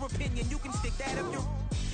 your opinion, you can stick that up your...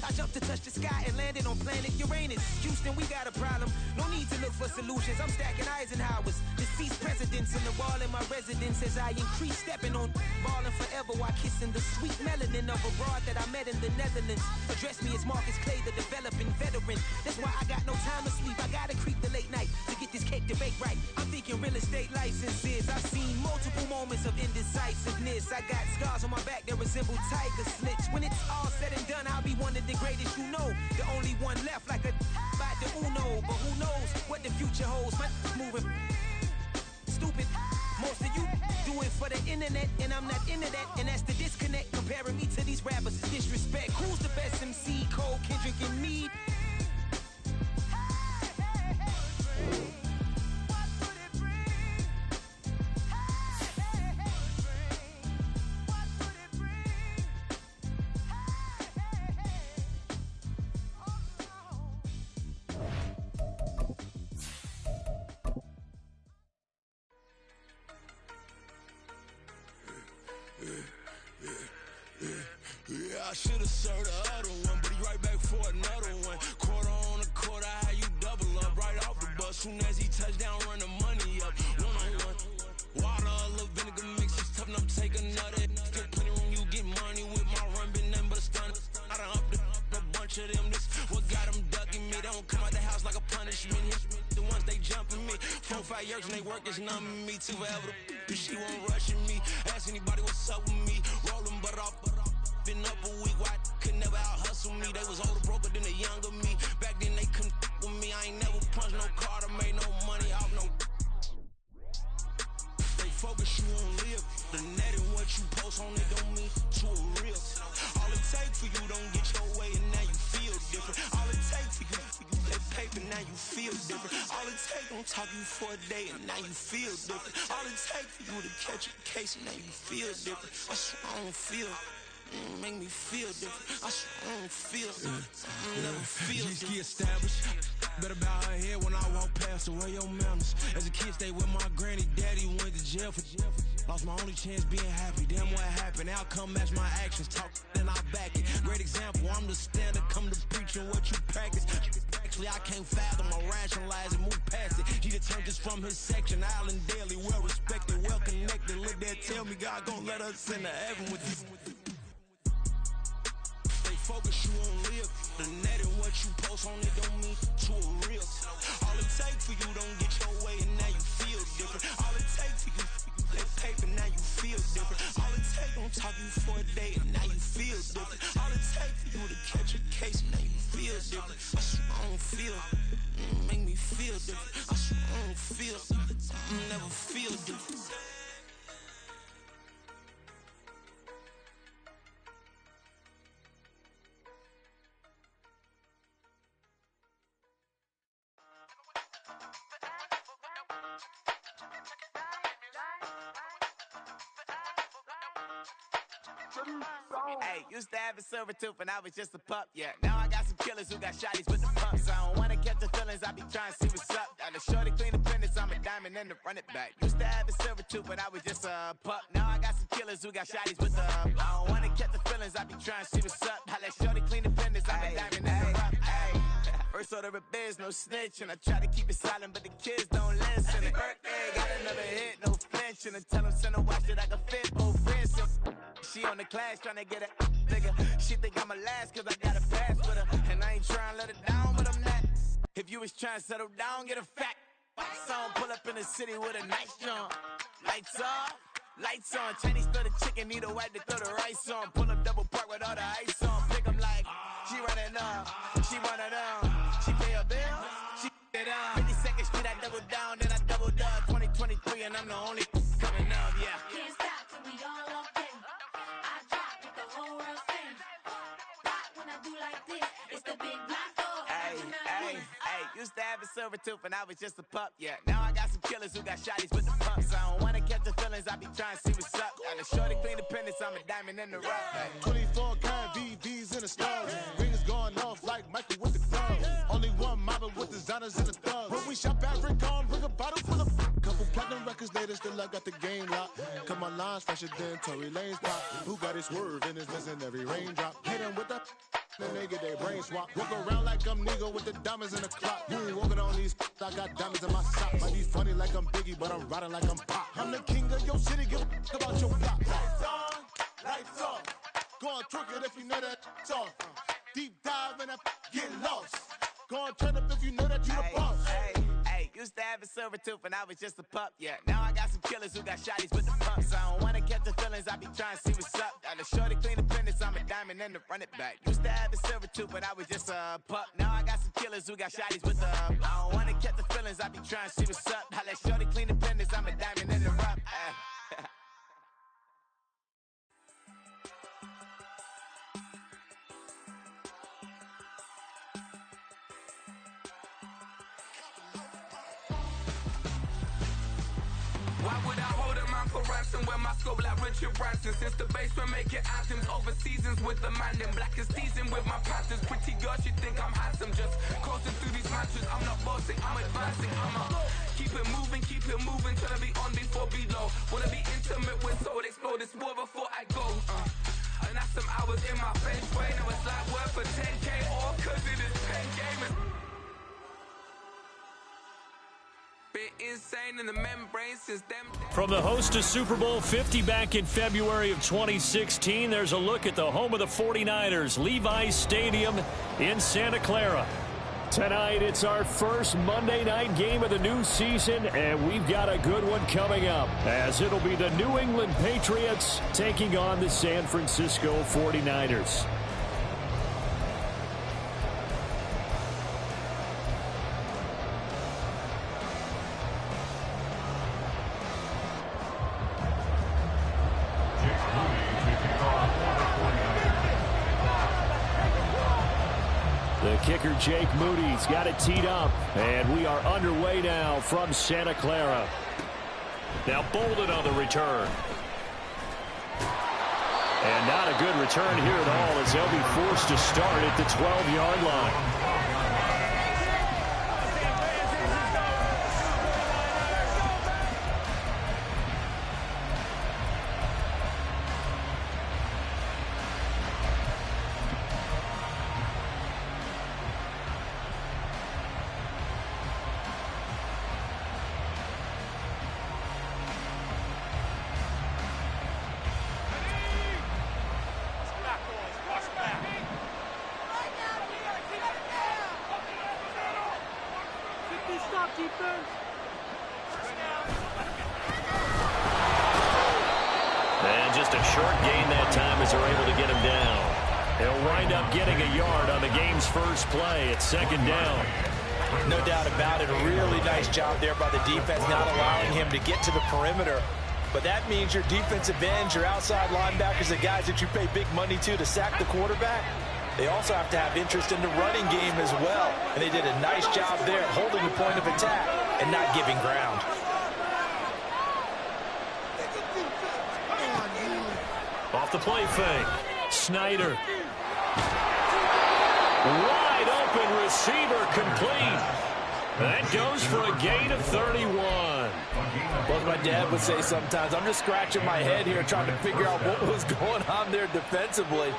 I jumped to touch the sky and landed on planet Uranus. Houston, we got a problem. No need to look for solutions. I'm stacking Eisenhowers. Deceased presidents in the wall in my residence as I increase stepping on ballin' forever while kissing the sweet melanin of a broad that I met in the Netherlands. Address me as Marcus Clay, the developing veteran. That's why I got no time to sleep. I gotta creep the late night to get this cake to bake right. I'm thinking real estate licenses. I've seen multiple moments of indecisiveness. I got scars on my back that resemble tiger slits. When it's all said and done, I'll be one of the greatest, you know. The only one left like a by the Uno. But who knows what the future holds. My moving stupid. Most of you do it for the internet, and I'm not into that. And that's the disconnect. Comparing me to these rappers is disrespect. Who's the best MC? Cole, Kendrick, and me? I should've served the other one, but he right back for another one. Quarter on a quarter, how you double up right off the bus. Soon as he touched down, run the money up. One on one. Water, a little vinegar mix, it's tough enough to take another. Still plenty room, you get money with my run, been nothing but a stun. I done upped a bunch of them. This what got them ducking me. They don't come out the house like a punishment. The ones they jumping me. 4 or 5 years and they work is numbing me too forever. She won't rushing me. Ask anybody what's up with me. Rolling butt off. Been up a week, why could never out hustle me? They was older, broker than the younger me. Back then they couldn't with me. I ain't never punched no card or made no money off no. They focus you on live. The net and what you post on it don't mean to a real. All it take for you don't get your way and now you feel different. All it take for you that paper, now you feel different. All it take don't talk you for a day and now you feel different. All it take for you to catch a case and now you feel different. I swear I don't feel. Make me feel different. I swear I don't feel. I never feel different. G-ski established. Better bow her head when I walk past her. Where your manners? As a kid, stayed with my granny. Daddy went to jail for lost my only chance being happy. Damn what happened. Outcome match my actions. Talk then I back it. Great example. I'm the standard. Come to preaching what you practice. Actually, I can't fathom or rationalize and move past it. He determined just from his section. Island daily, well respected, well connected. Look there, tell me God gon' let us into heaven with you. Focus you on live. The net and what you post on it don't mean to a real. All it take for you don't get your way and now you feel different. All it take for you that paper, now you feel different. All it take don't talk you for a day and now you feel different. All it take for you to catch a case and now you feel different. I swear I don't feel. Make me feel different. I swear I don't feel. I never feel different. Hey, used to have a silver tooth when I was just a pup, yeah. Now I got some killers who got shotties with the pumps. I don't wanna catch the feelings, I be trying to see what's up. Got a shorty clean the fenders, I'm a diamond and to run it back. Used to have a silver tooth when I was just a pup. Now I got some killers who got shotties with the I don't wanna catch the feelings, I be trying to see what's up. I let shorty clean the fenders, I'm a diamond and to run it. First order of biz, no snitch, and I try to keep it silent, but the kids don't listen. And birthday, got another hit, no flinch, and I tell them send a watch that I can fit both wrists. She on the class tryna get a nigga. She think I'm a last cause I got a pass with her. And I ain't tryna let her down, but I'm not. If you was tryna settle down, get a fat song. Pull up in the city with a nice jump. Lights off, lights on. Chinese throw the chicken, need a wipe to throw the rice on. Pull up double park with all the ice on. Pick 'em like, she running up, she running down. She pay her bills, she it up. 52nd Street, I double down, then I doubled up. 2023 and I'm the only coming up, yeah. Can't stop till we all okay. I drop with the whole world sing. Rock when I do like this, it's the big black door. Hey, used to have a silver tooth when I was just a pup, yeah. Now I got some killers who got shotties with the pumps. I don't wanna catch the feelings, I be trying to see what's up. Got a shorty clean the pendants, I'm a diamond in the rough. Hey. 24 karat VVs in the stars. Rings going off like Michael with the gloves. Only one model with designers in the thugs. When we shop at Rick on, bring a bottle full of couple platinum records. Seconds later, still I got the game locked. Cut my lines fresher than Tory Lane's pop. Who got his swerve and is missing every raindrop? Hit him with the then they get their brain swap. Walk around like I'm nigga with the diamonds in the clock. You ain't walking on these, I got diamonds in my sock. Might be funny like I'm Biggie, but I'm riding like I'm Pop. I'm the king of your city, give a about your block. Lights on, lights off. Go on, twerk it if you know that it's off. Deep dive and get lost. Go on, turn up if you know that you the boss. Hey, used to have a silver tooth when I was just a pup, yeah. Now I got some killers who got shotties with the pumps. I don't wanna catch the feelings, I be trying to see what's up. Got a shorty clean the fitness, I'm a diamond and to run it back. Used to have a silver tooth when I was just a pup. Now I got some killers who got shotties with the I don't wanna catch the feelings, I be trying to see what's up. I let shorty clean the fitness, I'm a diamond and to run. Why would I hold a man for ransom when my scope like Richard Branson? Since the basement making anthems over seasons with the man, then black is seasoned with my patterns. Pretty girl, she think I'm handsome, just coasting through these matches. I'm not bossing, I'm advancing, keep it moving, trying to be on before below. Wanna be intimate with soul, explore this war before I go. And that's some hours in my feng shui. Now it's like work for 10K, all cause it is pen gaming. Insane in the membrane since them. From the host to Super Bowl 50 back in February of 2016, there's a look at the home of the 49ers, Levi's Stadium in Santa Clara. Tonight, it's our first Monday night game of the new season, and we've got a good one coming up, as it'll be the New England Patriots taking on the San Francisco 49ers. The kicker, Jake Moody's got it teed up, and we are underway now from Santa Clara. Now Bolden on the return. And not a good return here at all, as they'll be forced to start at the 12-yard line. And just a short gain that time as they're able to get him down. He'll wind up getting a yard on the game's first play at second down. No doubt about it. A really nice job there by the defense, not allowing him to get to the perimeter. But that means your defensive ends, your outside linebackers, the guys that you pay big money to sack the quarterback, they also have to have interest in the running game as well. And they did a nice job there holding the point of attack and not giving ground. Off the play fake. Snyder. Wide open receiver complete. That goes for a gain of 31. Well, as my dad would say sometimes, I'm just scratching my head here trying to figure out what was going on there defensively.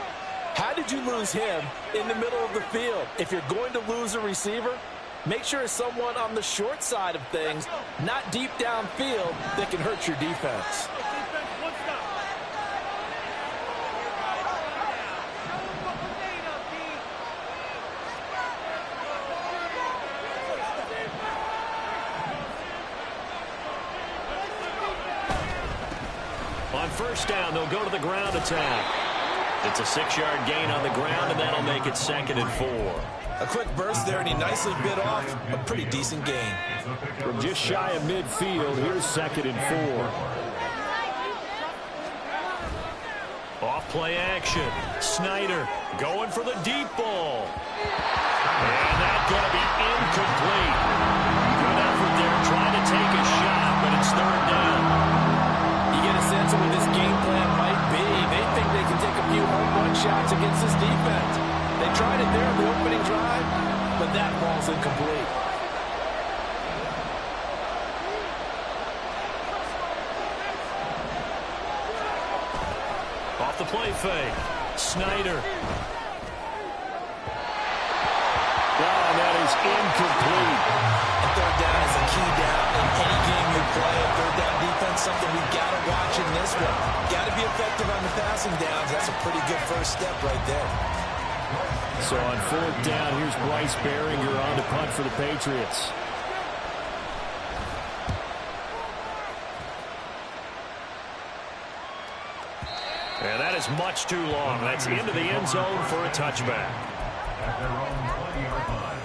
How did you lose him in the middle of the field? If you're going to lose a receiver, make sure it's someone on the short side of things, not deep downfield, that can hurt your defense. On first down, they'll go to the ground attack. It's a 6-yard gain on the ground, and that'll make it 2nd and 4. A quick burst there, and he nicely bit off a pretty decent gain. From just shy of midfield, here's 2nd and 4. Off play action. Snyder going for the deep ball. And that's going to be incomplete. Good effort there trying to take a shot, but it's 3rd down. You get a sense of what this game plan might be. They think they can take a few home run shots against this defense. They tried it there in the opening drive, but that ball's incomplete. the play fake. Snyder. Oh, that is incomplete. And third down is a key down in any game you play. Third down defense, something we've got to watch in this one. Got to be effective on the passing downs. That's a pretty good first step right there. So on fourth down, here's Bryce Behringer on to punt for the Patriots. And that is much too long. That's into the end zone for a touchback. At their own 1-yard line.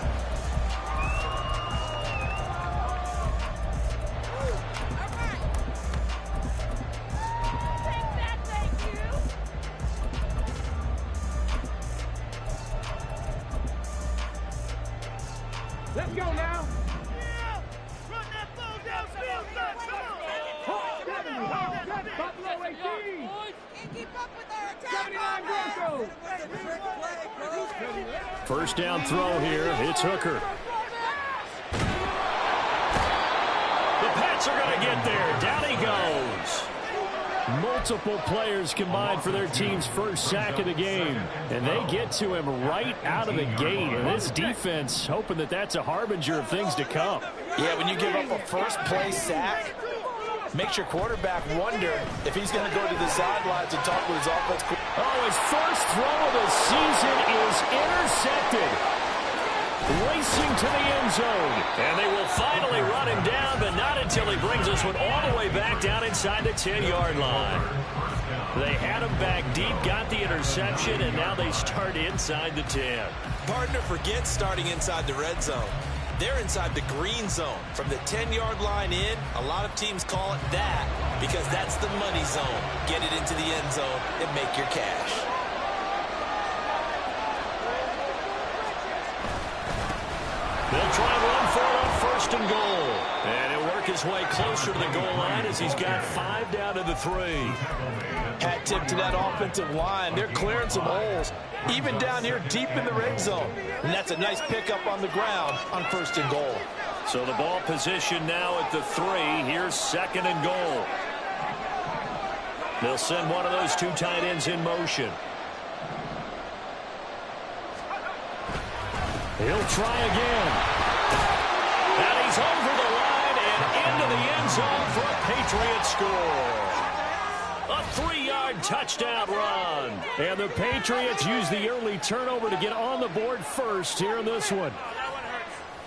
Let's go now. Yeah! Run that ball downfield, son! Come on! Buffalo 18. Can't keep up with our attack 79 Broncos. First down throw here. It's Hooker. The Pats are going to get there. Down he goes. Multiple players combined for their team's first sack of the game. And they get to him right out of the gate. And this defense hoping that that's a harbinger of things to come. Yeah, when you give up a first-play sack, makes your quarterback wonder if he's going to go to the sidelines and talk with his offense. Oh, his first throw of the season is intercepted. Racing to the end zone. And they will finally run him down, but not until he brings this one all the way back down inside the 10-yard line. They had him back deep, got the interception, and now they start inside the 10. Partner, forget starting inside the red zone. They're inside the green zone. From the 10-yard line in, a lot of teams call it that because that's the money zone. Get it into the end zone and make your cash. They'll try and run for it on first and goal. And he'll work his way closer to the goal line as he's got 5 down to the 3. Hat tip to that offensive line. They're clearing some holes, even down here deep in the red zone. And that's a nice pickup on the ground on first and goal. So the ball position now at the 3. Here's second and goal. They'll send one of those two tight ends in motion. He'll try again. And he's over the line and into the end zone for a Patriot score. A 3-yard touchdown run. And the Patriots use the early turnover to get on the board first here in this one.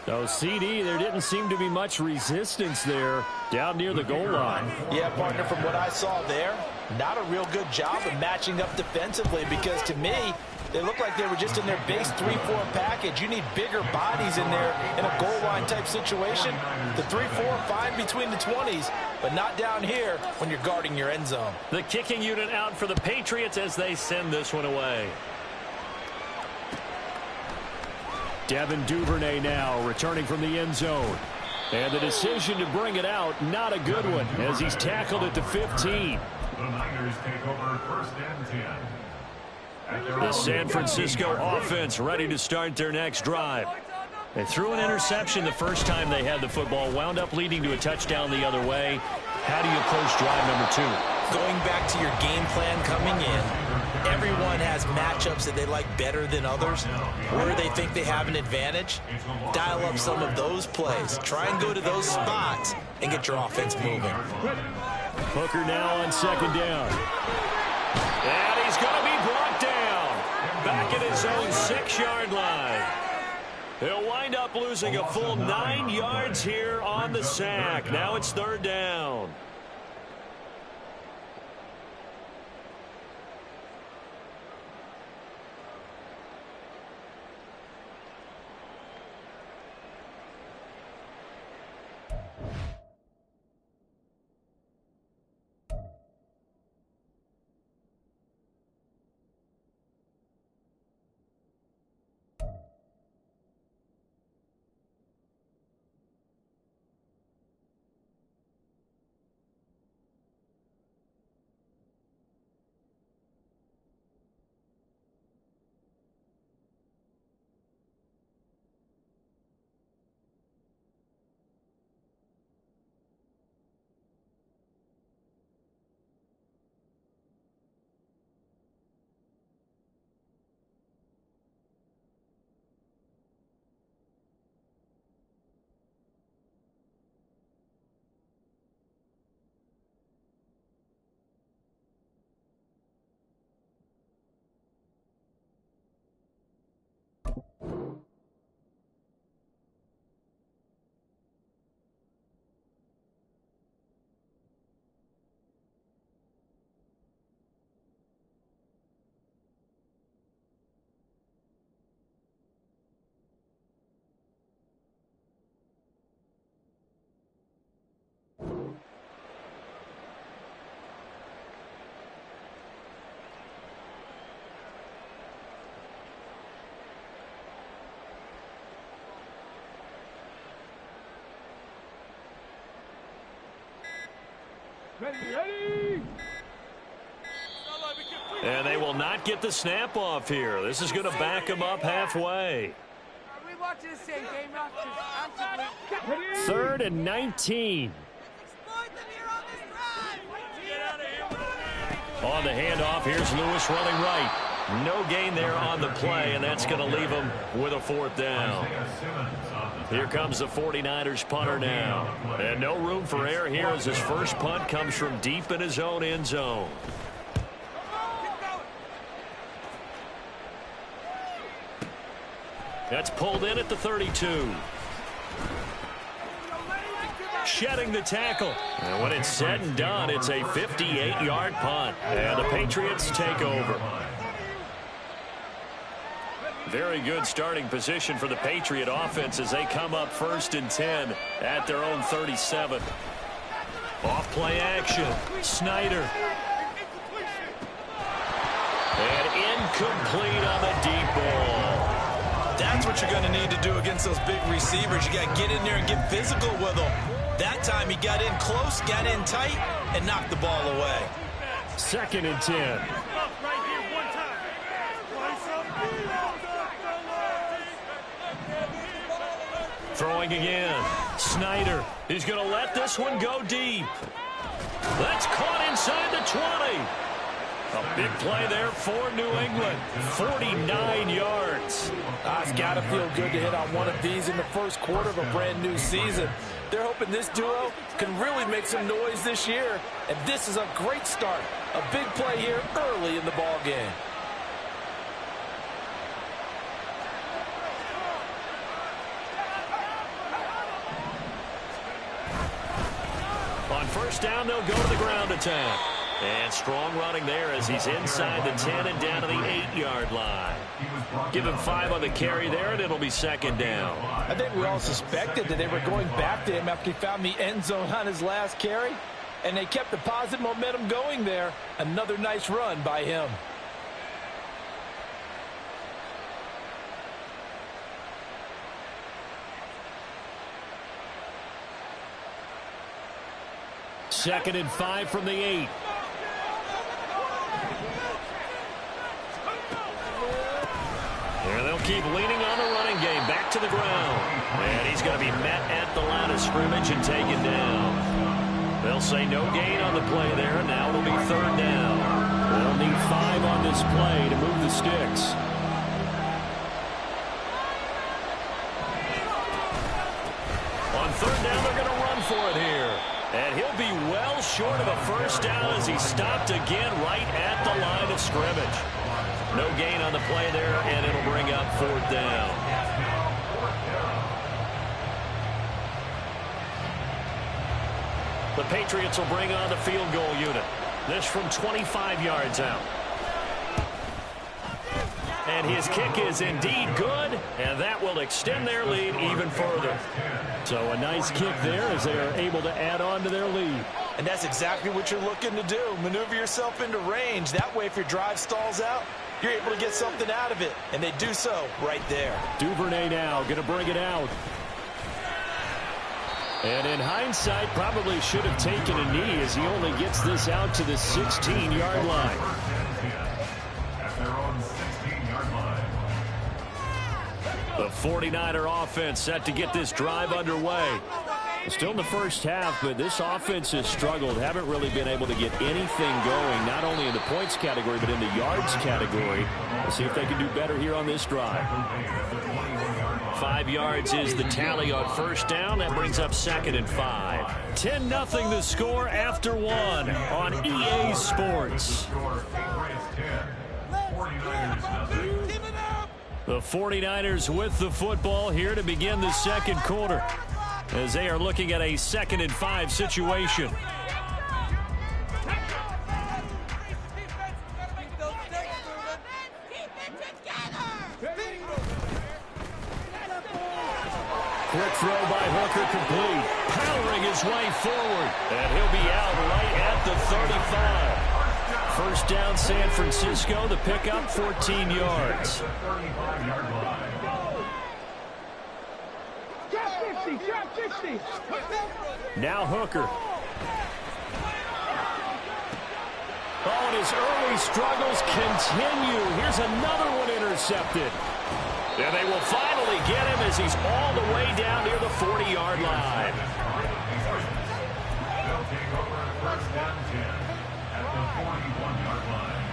So, CD, there didn't seem to be much resistance there down near the goal line. Yeah, partner, from what I saw there, not a real good job of matching up defensively because to me, they look like they were just in their base 3-4 package. You need bigger bodies in there in a goal line type situation. The 3-4 fine between the 20s, but not down here when you're guarding your end zone. The kicking unit out for the Patriots as they send this one away. Devin Duvernay now returning from the end zone. And the decision to bring it out, not a good one as he's tackled at the 15. The Niners take over first and 10. The San Francisco offense ready to start their next drive. They threw an interception the first time they had the football, wound up leading to a touchdown the other way. How do you approach drive number 2? Going back to your game plan coming in, everyone has matchups that they like better than others, where they think they have an advantage. Dial up some of those plays. Try and go to those spots and get your offense moving. Hooker now on second down. And he's going to be brought down. Back at his own 6-yard line. He'll wind up losing a full 9 yards here on the sack. Now it's third down. Ready. And they will not get the snap off here. This is going to back them up halfway. We watching the same game, not just 3rd and 19. On the handoff, here's Lewis running right. No gain there on the play, and that's going to leave him with a 4th down. Here comes the 49ers punter now. And no room for error here as his first punt comes from deep in his own end zone. That's pulled in at the 32. Shedding the tackle. And when it's said and done, it's a 58-yard punt. And the Patriots take over. Very good starting position for the Patriot offense as they come up 1st and 10 at their own 37. Off play action. Snyder. And incomplete on the deep ball. That's what you're going to need to do against those big receivers. You got to get in there and get physical with them. That time he got in close, got in tight, and knocked the ball away. 2nd and 10. Throwing again. Snyder. He's going to let this one go deep. That's caught inside the 20. A big play there for New England. 49 yards. It's got to feel good to hit on one of these in the first quarter of a brand new season. They're hoping this duo can really make some noise this year. And this is a great start. A big play here early in the ball game. On 1st down, they'll go to the ground attack. And strong running there as he's inside the 10 and down to the 8-yard line. Give him 5 on the carry there, and it'll be 2nd down. I think we all suspected that they were going back to him after he found the end zone on his last carry. And they kept the positive momentum going there. Another nice run by him. Second and 5 from the 8. There they'll keep leaning on the running game. Back to the ground. And he's going to be met at the line of scrimmage and taken down. They'll say no gain on the play there. Now it'll be 3rd down. They'll need 5 on this play to move the sticks. On 3rd down, they're going to run for it here. And he'll be well short of a 1st down as he's stopped again right at the line of scrimmage. No gain on the play there, and it'll bring up 4th down. The Patriots will bring on the field goal unit. This from 25 yards out. And his kick is indeed good, and that will extend their lead even further. So a nice kick there as they are able to add on to their lead. And that's exactly what you're looking to do. Maneuver yourself into range. That way, if your drive stalls out, you're able to get something out of it. And they do so right there. Duvernay now going to bring it out. And in hindsight, probably should have taken a knee as he only gets this out to the 16-yard line. The 49er offense set to get this drive underway. Still in the first half, but this offense has struggled. Haven't really been able to get anything going, not only in the points category, but in the yards category. Let's see if they can do better here on this drive. 5 yards is the tally on 1st down. That brings up 2nd and 5. 10-0 the score after 1 on EA Sports. The 49ers with the football here to begin the 2nd quarter as they are looking at a 2nd and 5 situation. Quick throw by Hooker complete. Powering his way forward. And he'll be out right at the 35. 1st down San Francisco. The pickup 14 yards. Now Hooker. Oh, and his early struggles continue. Here's another one intercepted. And they will finally get him as he's all the way down near the 40-yard line. They'll take over first down 10 at the 41-yard line.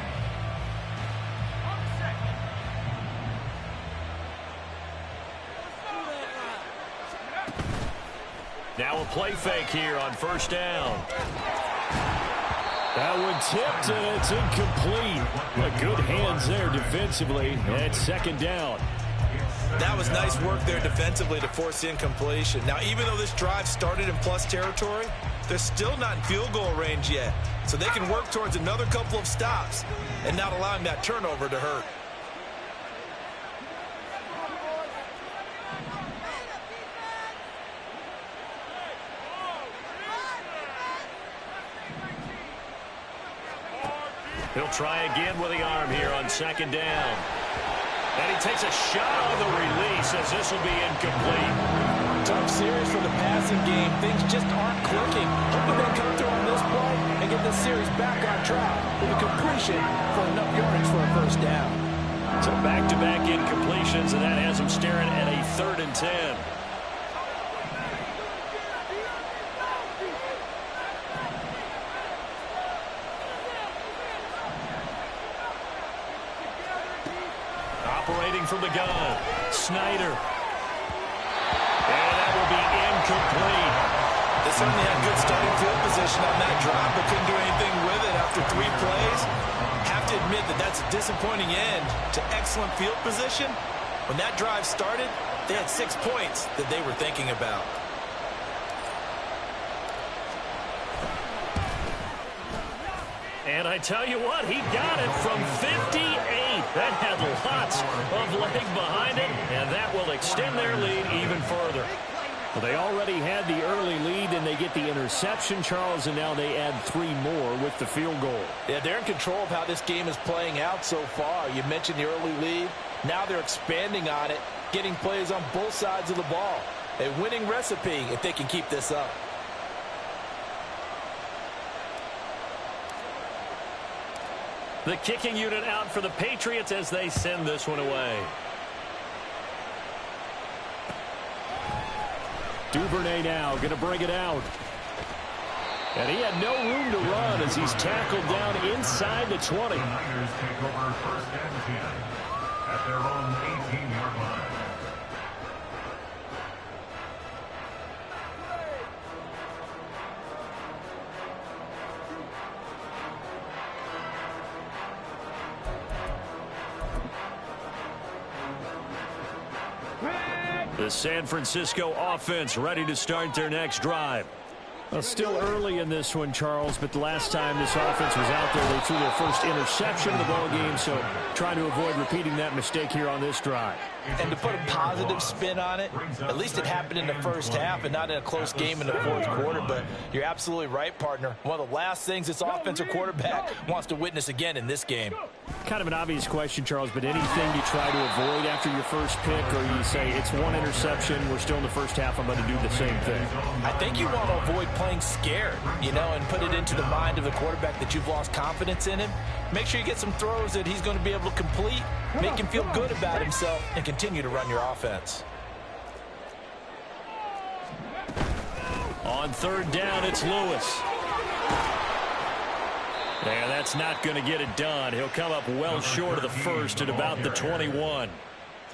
Now a play fake here on first down. That one tipped, and it's incomplete. But good hands there defensively at second down. That was nice work there defensively to force incompletion. Now, even though this drive started in plus territory, they're still not in field goal range yet. So they can work towards another couple of stops and not allowing that turnover to hurt. He'll try again with the arm here on second down. And he takes a shot on the release as this will be incomplete. Tough series for the passing game. Things just aren't clicking. Hoping they come through on this play and get this series back on track with a completion for enough yardage for a first down. So back-to-back incompletions, and that has him staring at a 3rd and 10. Operating from the gun, Snyder. And that will be incomplete. They certainly had good starting field position on that drive, but couldn't do anything with it after 3 plays. Have to admit that that's a disappointing end to excellent field position. When that drive started, they had 6 points that they were thinking about. And I tell you what, he got it from 58. That had lots of leg behind it, and that will extend their lead even further. Well, they already had the early lead, and they get the interception, Charles, and now they add 3 more with the field goal. Yeah, they're in control of how this game is playing out so far. You mentioned the early lead. Now they're expanding on it, getting plays on both sides of the ball. A winning recipe if they can keep this up. The kicking unit out for the Patriots as they send this one away. Duvernay now going to bring it out. And he had no room to run as he's tackled down inside the 20. The Niners take over first and 10 at their own 18-yard line. The San Francisco offense ready to start their next drive. Well, still early in this one, Charles, but the last time this offense was out there, they threw their first interception of the ball game, so trying to avoid repeating that mistake here on this drive. And to put a positive spin on it, at least it happened in the first half and not in a close game in the fourth quarter, but you're absolutely right, partner. One of the last things this offensive quarterback wants to witness again in this game. Kind of an obvious question, Charles, but anything you try to avoid after your first pick, or you say it's 1 interception, we're still in the first half, I'm going to do the same thing? I think you want to avoid playing scared, and put it into the mind of the quarterback that you've lost confidence in him. Make sure you get some throws that he's going to be able to complete, make him feel good about himself, and continue to run your offense. On 3rd down, it's Lewis. Yeah, that's not going to get it done. He'll come up well short of the first at about the 21.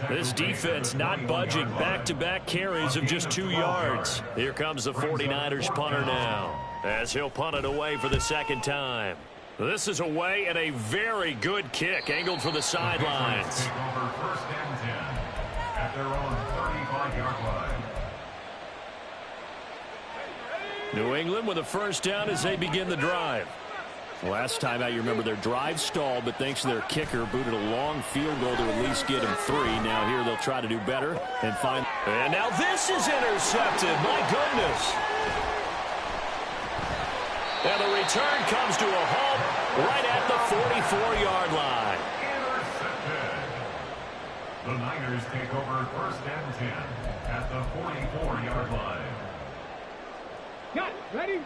This defense not budging. Back-to-back carries of just 2 yards. Here comes the 49ers punter now, as he'll punt it away for the 2nd time. This is away and a very good kick, angled for the sidelines. Take over first and 10 at their own 35-yard line. New England with a first down as they begin the drive. Last time out, you remember their drive stalled, but thanks to their kicker, booted a long field goal to at least get him 3. Now here they'll try to do better and find. And now this is intercepted. My goodness. And the return comes to a halt right at the 44-yard line. Intercepted. The Niners take over first and 10 at the 44-yard line. Got ready.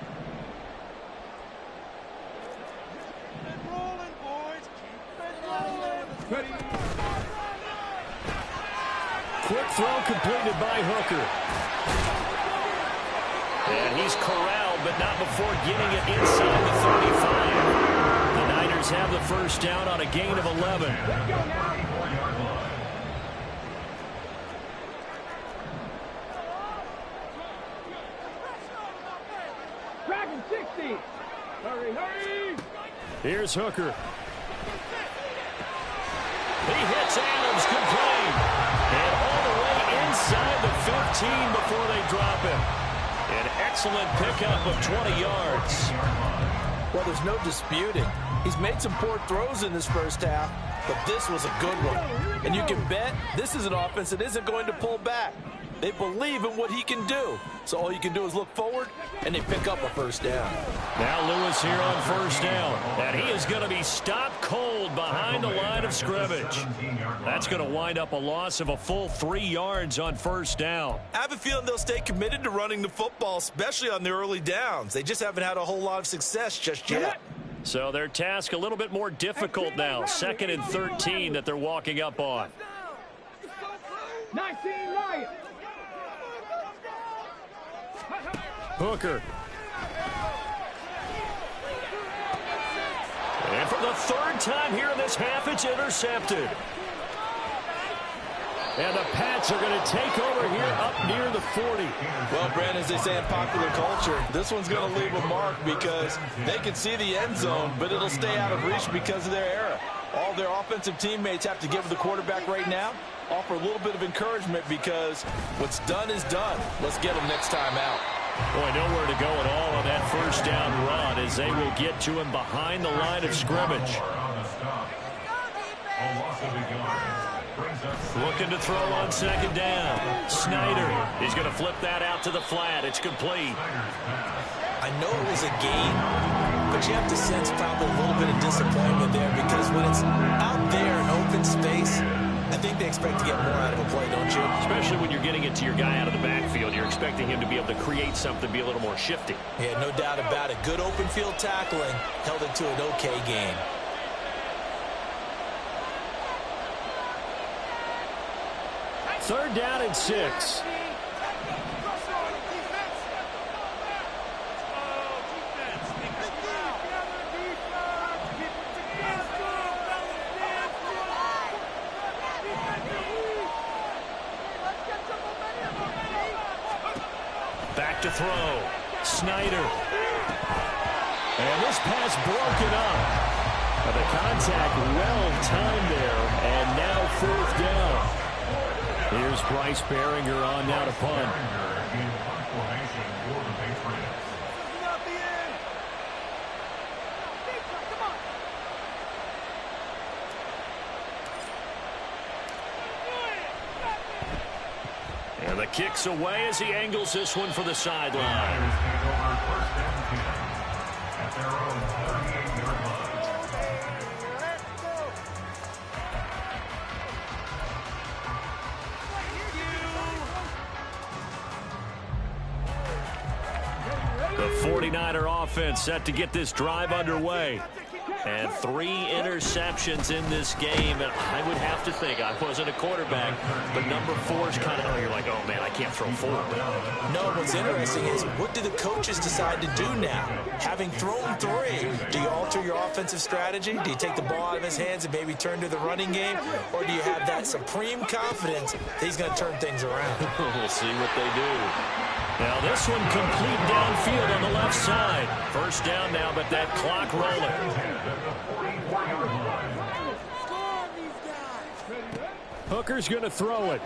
Quick throw completed by Hooker. And he's corralled, but not before getting it inside the 35. The Niners have the first down on a gain of 11. Dragon 60. Hurry, hurry. Here's Hooker. He hits Adams complete. And all the way inside the 15 before they drop him. An excellent pickup of 20 yards. Well, there's no disputing. He's made some poor throws in this first half, but this was a good one. And you can bet this is an offense that isn't going to pull back. They believe in what he can do. So all you can do is look forward, and they pick up a first down. Now Lewis here on first down. And he is going to be stopped cold behind the line of scrimmage. That's going to wind up a loss of a full 3 yards on first down. I have a feeling they'll stay committed to running the football, especially on the early downs. They just haven't had a whole lot of success just yet. So their task a little bit more difficult now. 2nd and 13 that they're walking up on. 19 Lions. Hooker. And for the 3rd time here in this half, it's intercepted. And the Pats are going to take over here up near the 40. Well, Brandon, as they say in popular culture, this one's going to leave a mark because they can see the end zone, but it'll stay out of reach because of their error. All their offensive teammates have to give the quarterback right now, offer a little bit of encouragement because what's done is done. Let's get them next time out. Boy, nowhere to go at all on that first down run as they will get to him behind the line of scrimmage. Looking to throw on 2nd down. Snyder is going to flip that out to the flat. It's complete. I know it was a gain, but you have to sense probably a little bit of disappointment there because when it's out there in open space, I think they expect to get more out of a play, don't you? Especially when you're getting it to your guy out of the backfield. You're expecting him to be able to create something, be a little more shifty. Yeah, no doubt about it. Good open field tackling held it to an okay game. Third down and 6. Back to throw. Snyder. And this pass broken up. The contact well timed there. And now 4th down. Here's Bryce Behringer on now to punt. And the kick's away as he angles this one for the sideline. The 49er offense set to get this drive underway. And 3 interceptions in this game. And I would have to think, I wasn't a quarterback, but number 4 is kind of, you're like, oh, man, I can't throw 4. No, what's interesting is what do the coaches decide to do now? Having thrown 3, do you alter your offensive strategy? Do you take the ball out of his hands and maybe turn to the running game? Or do you have that supreme confidence that he's going to turn things around? We'll see what they do. Now this one complete downfield on the left side. First down now, but that clock rolling. Hooker's going to throw it.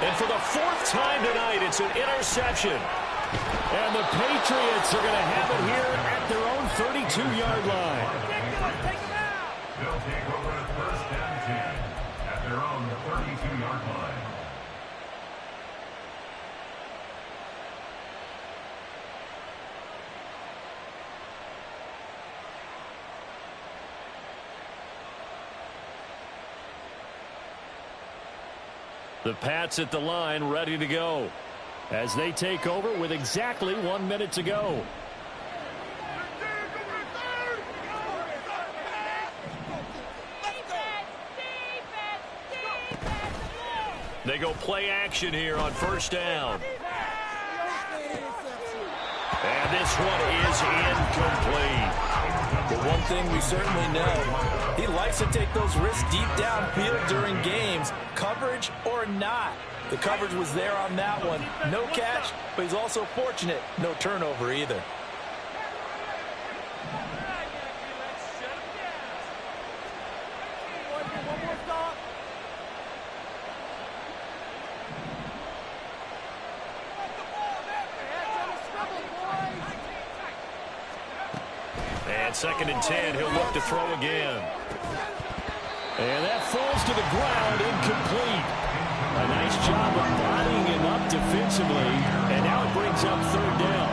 And for the 4th time tonight, it's an interception. And the Patriots are going to have it here at their own 32-yard line. They'll take over at 1st and 10 at their own 32-yard line. The Pats at the line, ready to go as they take over with exactly 1 minute to go. They go play action here on first down. And this one is incomplete. But one thing we certainly know, he likes to take those risks deep downfield during games, coverage or not. The coverage was there on that one. No catch, but he's also fortunate. No turnover either. And 2nd and 10, he'll look to throw again. And that falls to the ground, incomplete. A nice job of bodying him up defensively, and now it brings up 3rd down.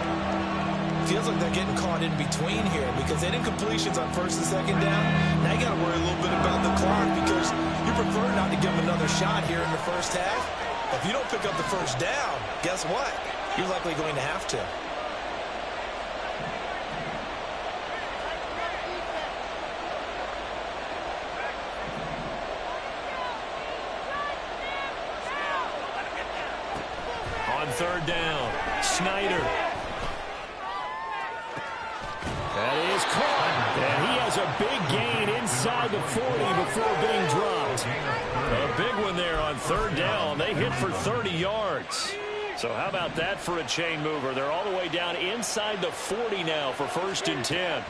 Feels like they're getting caught in between here because they didn't completions on 1st and 2nd down. Now you got to worry a little bit about the clock because you prefer not to give them another shot here in the first half. If you don't pick up the 1st down, guess what? You're likely going to have to. On 3rd down, Snyder. That is caught. And he has a big gain inside the 40 before being dropped. A big one there on 3rd down. They hit for 30 yards. So how about that for a chain mover? They're all the way down inside the 40 now for 1st and 10.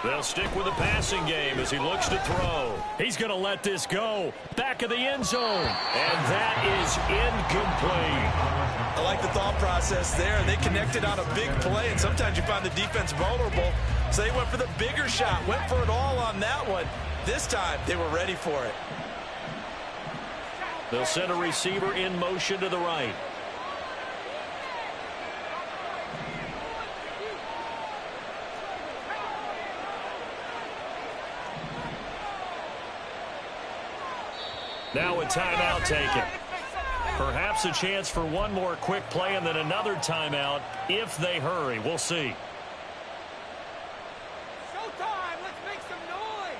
They'll stick with the passing game as he looks to throw. He's going to let this go. Back of the end zone. And that is incomplete. I like the thought process there. They connected on a big play, and sometimes you find the defense vulnerable. So they went for the bigger shot, went for it all on that one. This time, they were ready for it. They'll send a receiver in motion to the right. Now a timeout taken. Perhaps a chance for one more quick play and then another timeout if they hurry. We'll see. Showtime! Let's make some noise!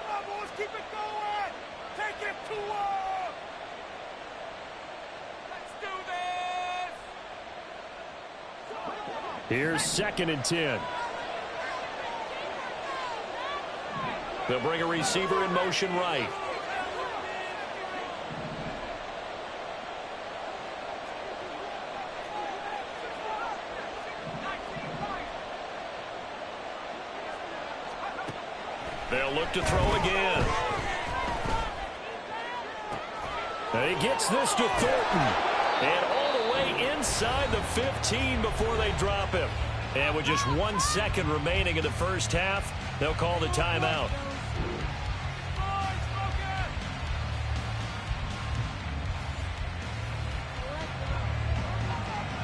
Come on, boys, keep it going! Take it to him! Let's do this! Here's 2nd and 10. They'll bring a receiver in motion right. They'll look to throw again. And he gets this to Thornton. And all the way inside the 15 before they drop him. And with just 1 second remaining in the first half, they'll call the timeout.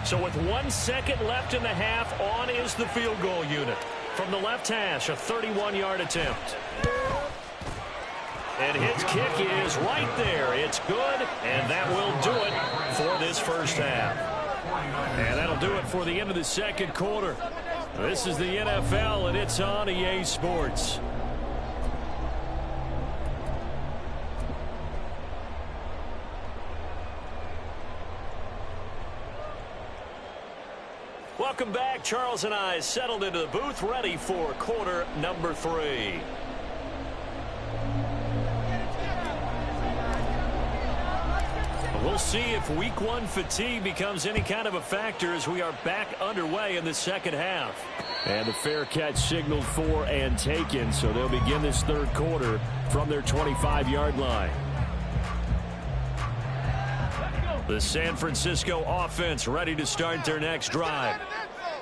So with 1 second left in the half, on is the field goal unit. From the left hash, a 31-yard attempt. And his kick is right there. It's good, and that will do it for this first half. And that'll do it for the end of the second quarter. This is the NFL, and it's on EA Sports. Welcome back. Charles and I settled into the booth, ready for quarter number 3. We'll see if week 1 fatigue becomes any kind of a factor as we are back underway in the second half. And the fair catch signaled for and taken, so they'll begin this third quarter from their 25-yard line. The San Francisco offense ready to start their next drive.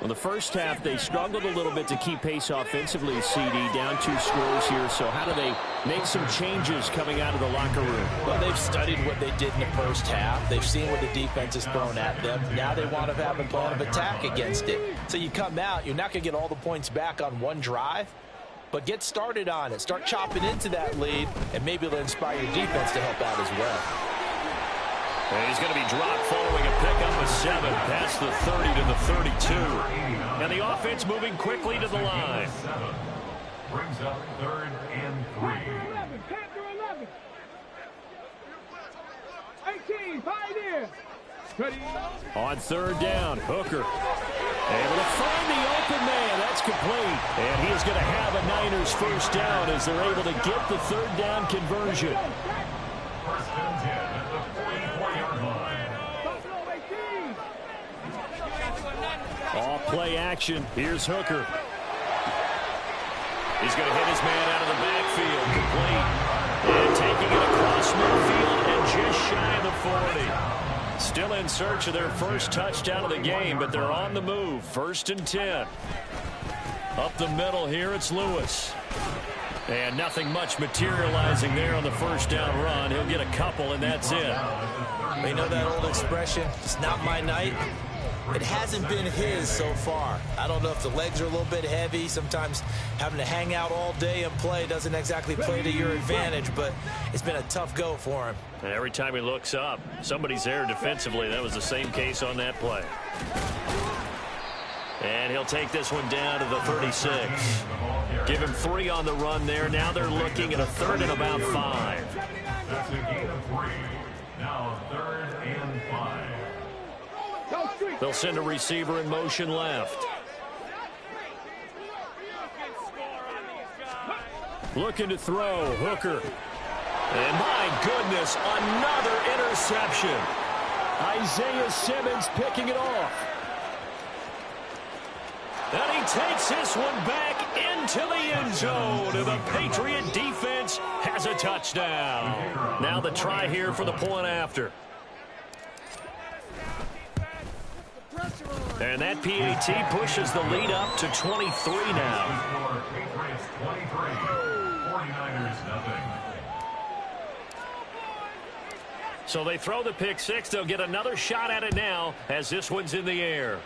Well, the first half, they struggled a little bit to keep pace offensively, CD, down 2 scores here. So how do they make some changes coming out of the locker room? Well, they've studied what they did in the first half. They've seen what the defense has thrown at them. Now they want to have a plan of attack against it. So you come out, you're not going to get all the points back on one drive, but get started on it. Start chopping into that lead, and maybe it'll inspire your defense to help out as well. And he's going to be dropped following a pickup of 7 past the 30 to the 32. And the offense moving quickly to the line. Brings up 3rd and 3. On third down, Hooker able to find the open man. That's complete. And he is going to have a Niners first down as they're able to get the third down conversion. First and 10 at the 44-yard line. Off play action. Here's Hooker. He's going to hit his man out of the backfield. Complete. And taking it across midfield and just shy of the 40. Still in search of their first touchdown of the game, but they're on the move. First and 10. Up the middle here, it's Lewis. And nothing much materializing there on the first down run. He'll get a couple, and that's it. You know that old expression, it's not my night? It hasn't been his so far. I don't know if the legs are a little bit heavy. Sometimes having to hang out all day and play doesn't exactly play to your advantage, but it's been a tough go for him. And every time he looks up, somebody's there defensively. That was the same case on that play. And he'll take this one down to the 36. Give him 3 on the run there. Now they're looking at a third and about 5. That's a gain of 3. Now third and 5. They'll send a receiver in motion left. Looking to throw, Hooker. And my goodness, another interception. Isaiah Simmons picking it off. And he takes this one back into the end zone. And the Patriot defense has a touchdown. Now the try here for the point after. And that PAT pushes the lead up to 23 now. Patriots 23, 49ers nothing. So they throw the pick six. They'll get another shot at it now as this one's in the air.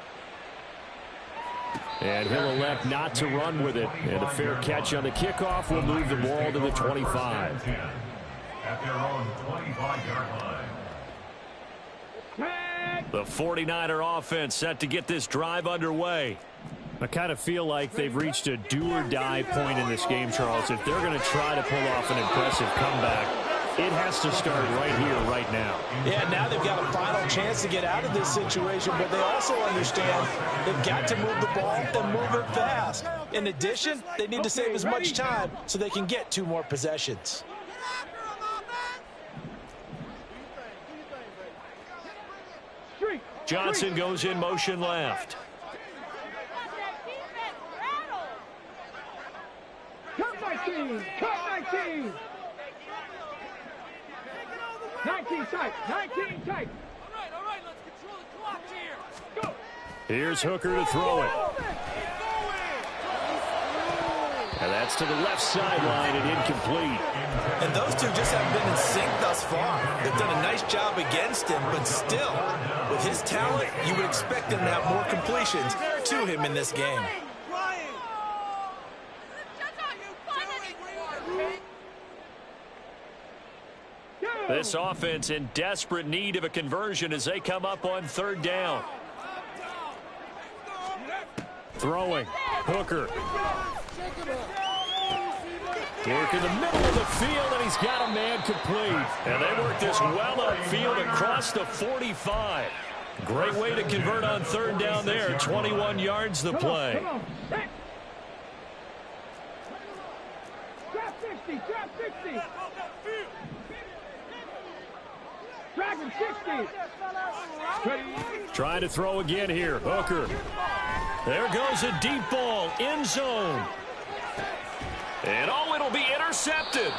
And he'll elect not to run with it. And a fair catch on the kickoff will move the ball to the 25. At their own 25-yard line. The 49er offense set to get this drive underway. I kind of feel like they've reached a do-or-die point in this game, Charles. If they're going to try to pull off an impressive comeback, it has to start right here, right now. Yeah, now they've got a final chance to get out of this situation, but they also understand they've got to move the ball and move it fast. In addition, they need to save as much time so they can get 2 more possessions. Johnson goes in motion left. Cut 19! Cut 19! 19 tight! 19 tight! All right, let's control the clock here. Go! Here's Hooker to throw it. And that's to the left sideline and incomplete. And those two just haven't been in sync thus far. They've done a nice job against him, but still, with his talent, you would expect him to have more completions to him in this game. This offense in desperate need of a conversion as they come up on third down. Throwing. Hooker. Work in the middle of the field, and he's got a man complete. And they work this well upfield across the 45. Great way to convert on third down there. 21 yards the play. Trap 60! Trap 60! Dragon 60! Trying to throw again here. Hooker. There goes a deep ball. End zone. And oh, it'll be intercepted.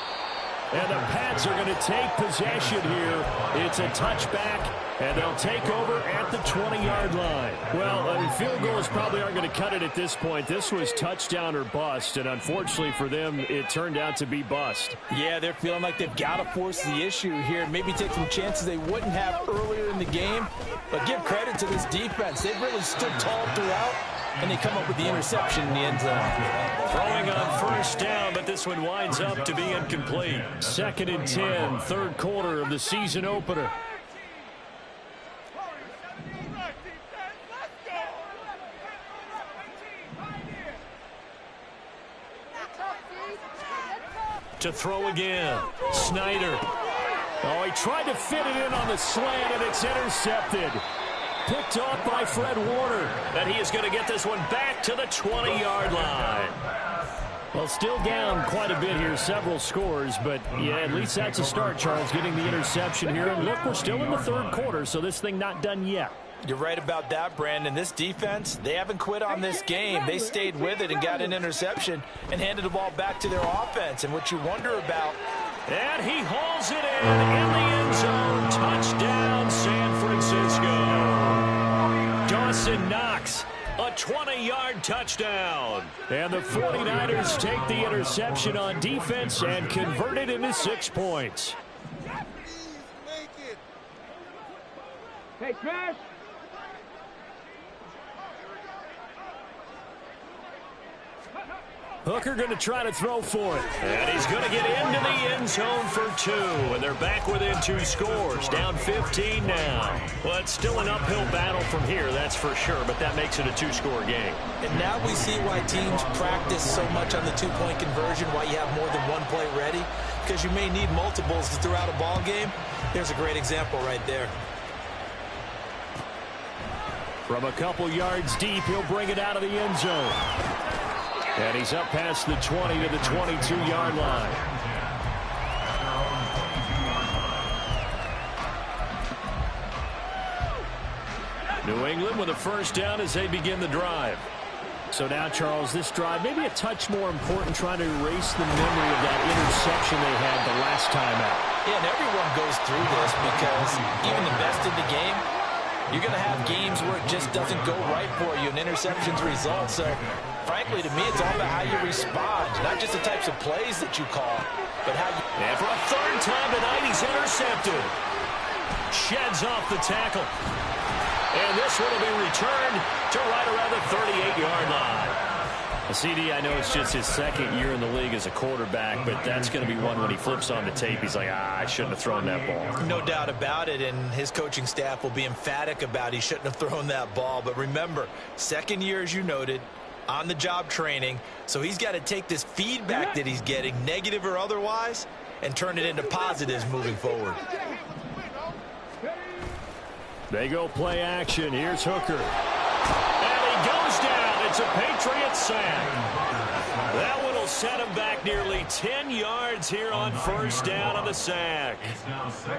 And the Pats are going to take possession here. It's a touchback, and they'll take over at the 20-yard line. Well, field goals probably aren't going to cut it at this point. This was touchdown or bust, and unfortunately for them, it turned out to be bust. Yeah, they're feeling like they've got to force the issue here, maybe take some chances they wouldn't have earlier in the game. But give credit to this defense. They've really stood tall throughout, and they come up with the interception in the end zone. Throwing on first down, but this one winds up to be incomplete. 2nd and 10, third quarter of the season opener. To throw again. Snyder. Oh, he tried to fit it in on the slant, and it's intercepted. Picked off by Fred Warner. And he is going to get this one back to the 20-yard line. Well, still down quite a bit here, several scores, but yeah, at least that's a start, Charles, getting the interception here. And look, we're still in the third quarter, so this thing not done yet. You're right about that, Brandon. This defense, they haven't quit on this game. They stayed with it and got an interception and handed the ball back to their offense. And what you wonder about... And he hauls it in the end zone. Touchdown, San Francisco. Dawson Knox, a 20-yard touchdown. And the 49ers take the interception on defense and convert it into 6 points. Hey, Smash! Hooker going to try to throw for it. And he's going to get into the end zone for 2. And they're back within 2 scores. Down 15 now. Well, it's still an uphill battle from here, that's for sure. But that makes it a 2-score game. And now we see why teams practice so much on the 2-point conversion, why you have more than one play ready. Because you may need multiples throughout a ball game. Here's a great example right there. From a couple yards deep, he'll bring it out of the end zone. And he's up past the 20 to the 22-yard line. New England with a first down as they begin the drive. So now, Charles, this drive maybe a touch more important, trying to erase the memory of that interception they had the last time out. Yeah, and everyone goes through this because even the best in the game, you're going to have games where it just doesn't go right for you, and interceptions result. So, frankly, to me, it's all about how you respond, not just the types of plays that you call, but how you... And for a third time tonight, he's intercepted. Sheds off the tackle. And this one will be returned to right around the 38-yard line. CD, I know it's just his second year in the league as a quarterback, but that's going to be one when he flips on the tape, he's like, I shouldn't have thrown that ball. No doubt about it, and his coaching staff will be emphatic about he shouldn't have thrown that ball. But remember, second year, as you noted, on-the-job training, so he's got to take this feedback that he's getting, negative or otherwise, and turn it into positives moving forward. They go play action. Here's Hooker. And he goes down. It's a Patriots sack. That one will set him back nearly 10 yards here on first down on the sack.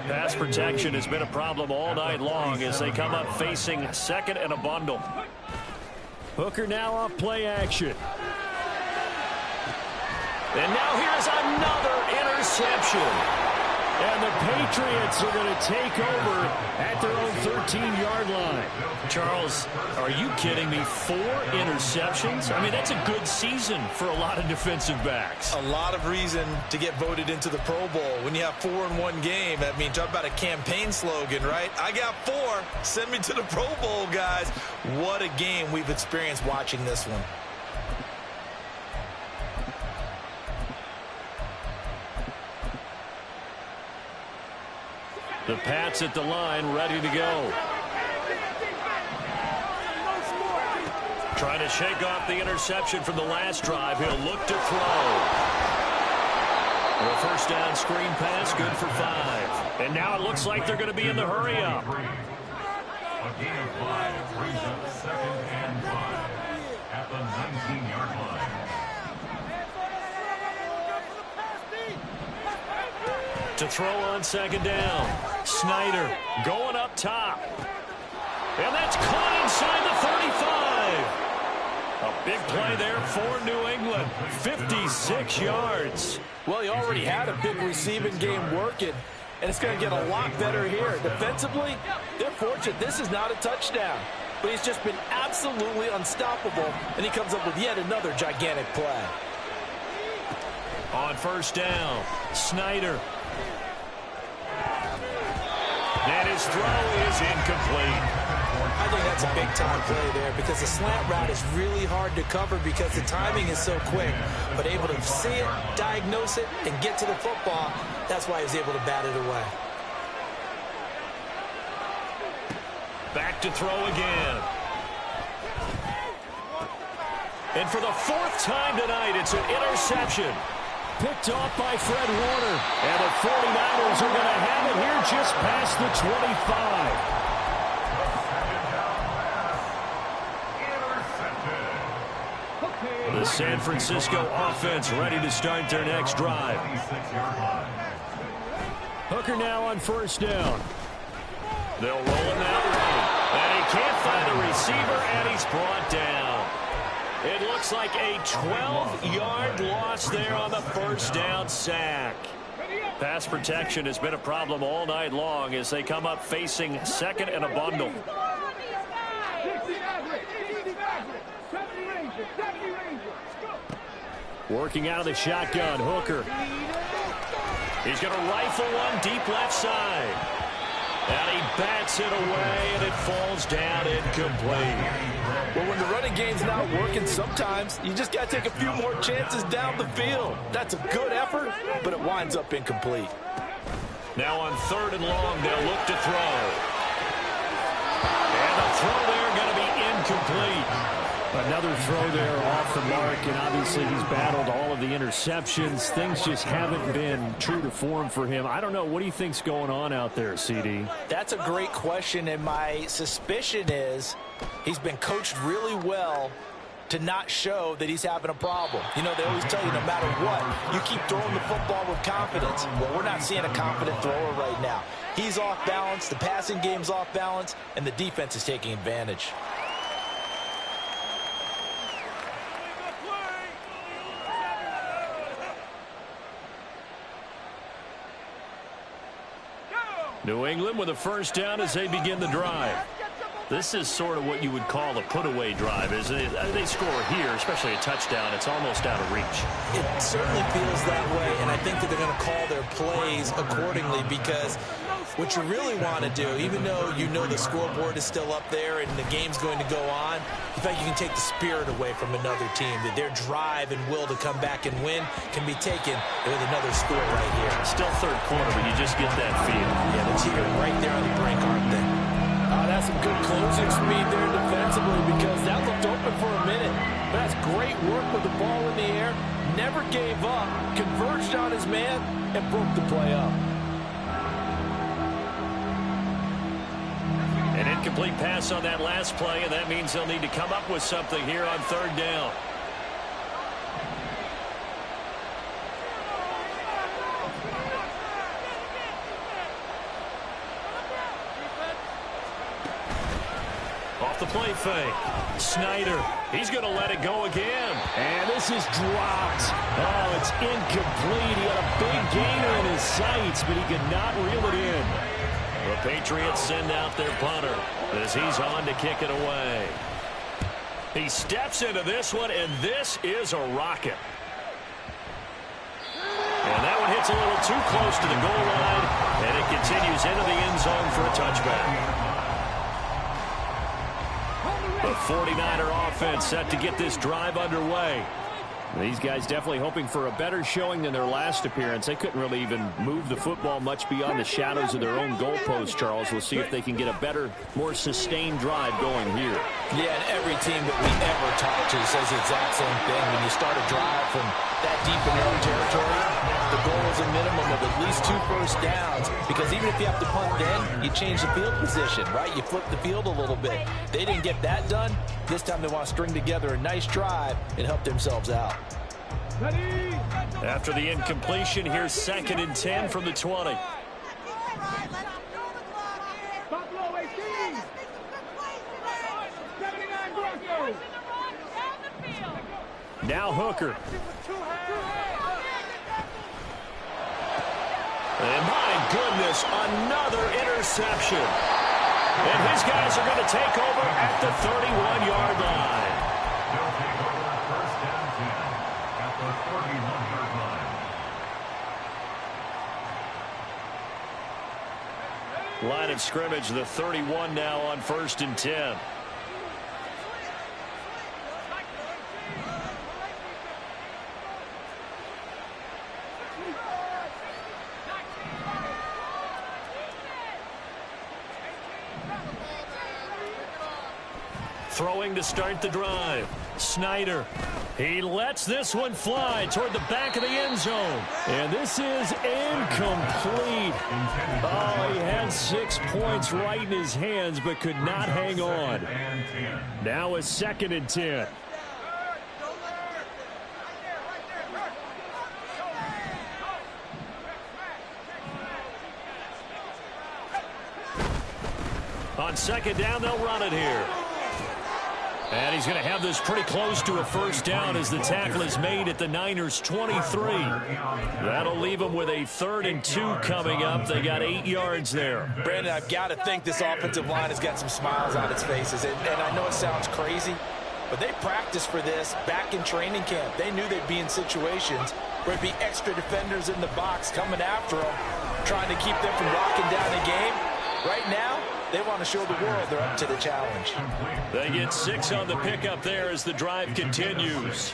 Pass protection has been a problem all night long as they come up facing second and a bundle. Hooker now off play action. And now here's another interception. And the Patriots are going to take over at their own 13-yard line. Charles, are you kidding me? 4 interceptions? I mean, that's a good season for a lot of defensive backs. A lot of reason to get voted into the Pro Bowl. When you have 4 in one game, I mean, talk about a campaign slogan, right? I got 4. Send me to the Pro Bowl, guys. What a game we've experienced watching this one. The Pats at the line, ready to go. Trying to shake off the interception from the last drive. He'll look to throw. The first down screen pass, good for 5. And now it looks like they're going to be in the hurry-up. A gain of 5 brings up 2nd and 5 at the 19-yard line. To throw on second down. Snyder going up top. And that's caught inside the 35. A big play there for New England. 56 yards. Well, he already had a big receiving game working, and it's going to get a lot better here. Defensively, they're fortunate. This is not a touchdown, but he's just been absolutely unstoppable, and he comes up with yet another gigantic play. On first down, Snyder. And his throw is incomplete. I think that's a big-time play there because the slant route is really hard to cover because the timing is so quick. But able to see it, diagnose it, and get to the football, that's why he was able to bat it away. Back to throw again. And for the 4th time tonight, it's an interception. picked off by Fred Warner. And the 49ers are going to have it here just past the 25. The San Francisco offense ready to start their next drive. Hooker now on first down. They'll roll him that way. And he can't find the receiver, and he's brought down. It looks like a 12-yard loss there on the first down sack. Pass protection has been a problem all night long as they come up facing second and a bundle. Working out of the shotgun, Hooker. He's going to rifle one deep left side. And he bats it away, and it falls down incomplete. Well, when the running game's not working, sometimes you just got to take a few more chances down the field. That's a good effort, but it winds up incomplete. Now on third and long, they'll look to throw. And the throw there going to be incomplete. Another throw there off the mark, and obviously he's battled all of the interceptions. Things just haven't been true to form for him. I don't know. What do you think's going on out there, CD? That's a great question, and my suspicion is he's been coached really well to not show that he's having a problem. You know, they always tell you no matter what, you keep throwing the football with confidence. Well, we're not seeing a confident thrower right now. He's off balance, the passing game's off balance, and the defense is taking advantage. New England with a first down as they begin the drive. This is sort of what you would call a put-away drive, isn't it? They score here, especially a touchdown. It's almost out of reach. It certainly feels that way, and I think that they're going to call their plays accordingly because what you really want to do, even though you know the scoreboard is still up there and the game's going to go on, in fact, you can take the spirit away from another team, that their drive and will to come back and win can be taken with another score right here. Still third quarter, but you just get that feel. Yeah, the team are right there on the brink, aren't they? That's some good closing speed there defensively because that looked open for a minute. But that's great work with the ball in the air. Never gave up, converged on his man, and broke the play up. An incomplete pass on that last play, and that means they'll need to come up with something here on third down. Off the play fake. Snyder. He's going to let it go again. And this is dropped. Oh, it's incomplete. He had a big gainer in his sights, but he could not reel it in. The Patriots send out their punter as he's on to kick it away. He steps into this one, and this is a rocket. And that one hits a little too close to the goal line, and it continues into the end zone for a touchback. The 49er offense set to get this drive underway. These guys definitely hoping for a better showing than their last appearance. They couldn't really even move the football much beyond the shadows of their own goalpost, Charles. We'll see if they can get a better, more sustained drive going here. Yeah, and every team that we ever talk to says the exact same thing. When you start a drive from that deep in your own territory, the goal is a minimum of at least 2 first downs, because even if you have to punt then, you change the field position, right? You flip the field a little bit. They didn't get that done. This time they want to string together a nice drive and help themselves out. After the incompletion, here's 2nd and 10 from the 20. Now Hooker. And my goodness, another interception. And his guys are going to take over at the 31-yard line. They'll take over first down 10 at the 31-yard line. Line of scrimmage, the 31 now on 1st and 10. Throwing to start the drive. Snyder. He lets this one fly toward the back of the end zone. And this is incomplete. Oh, he had 6 points right in his hands, but could not hang on. Now a 2nd and 10. On 2nd down, they'll run it here. And he's going to have this pretty close to a first down as the tackle is made at the Niners' 23. That'll leave them with a 3rd and 2 coming up. They got 8 yards there. Brandon, I've got to think this offensive line has got some smiles on its faces. And I know it sounds crazy, but they practiced for this back in training camp. They knew they'd be in situations where there'd be extra defenders in the box coming after them, trying to keep them from locking down the game. Right now, they want to show the world they're up to the challenge. They get 6 on the pickup there as the drive continues.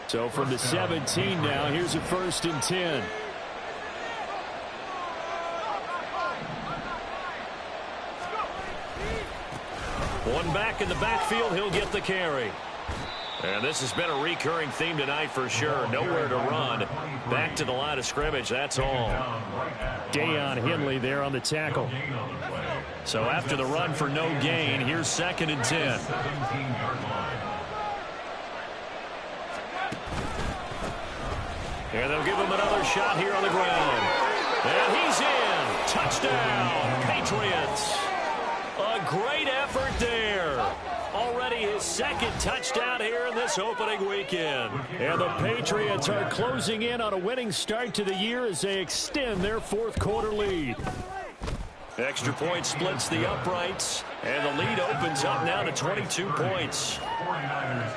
So from the 17 now, here's a 1st and 10. One back in the backfield, he'll get the carry. And this has been a recurring theme tonight for sure. Nowhere to run. Back to the line of scrimmage, that's all. Deion Henley there on the tackle. So after the run for no gain, here's 2nd and 10. And they'll give him another shot here on the ground. And he's in. Touchdown, Patriots. A great effort there. Already his 2nd touchdown here in this opening weekend. And the Patriots are closing in on a winning start to the year as they extend their 4th quarter lead. Extra point splits the uprights, and the lead opens up now to 22 points. 49ers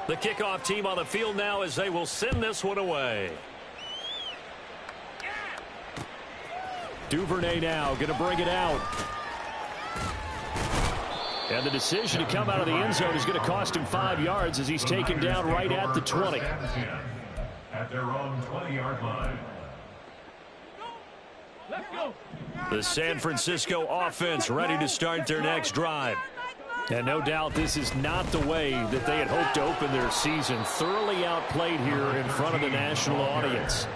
8. The kickoff team on the field now as they will send this one away. Duvernay now going to bring it out. And the decision to come out of the end zone is going to cost him 5 yards as he's taken down right at the 20. At their own 20-yard line. The San Francisco offense ready to start their next drive. And no doubt this is not the way that they had hoped to open their season. Thoroughly outplayed here in front of the national audience.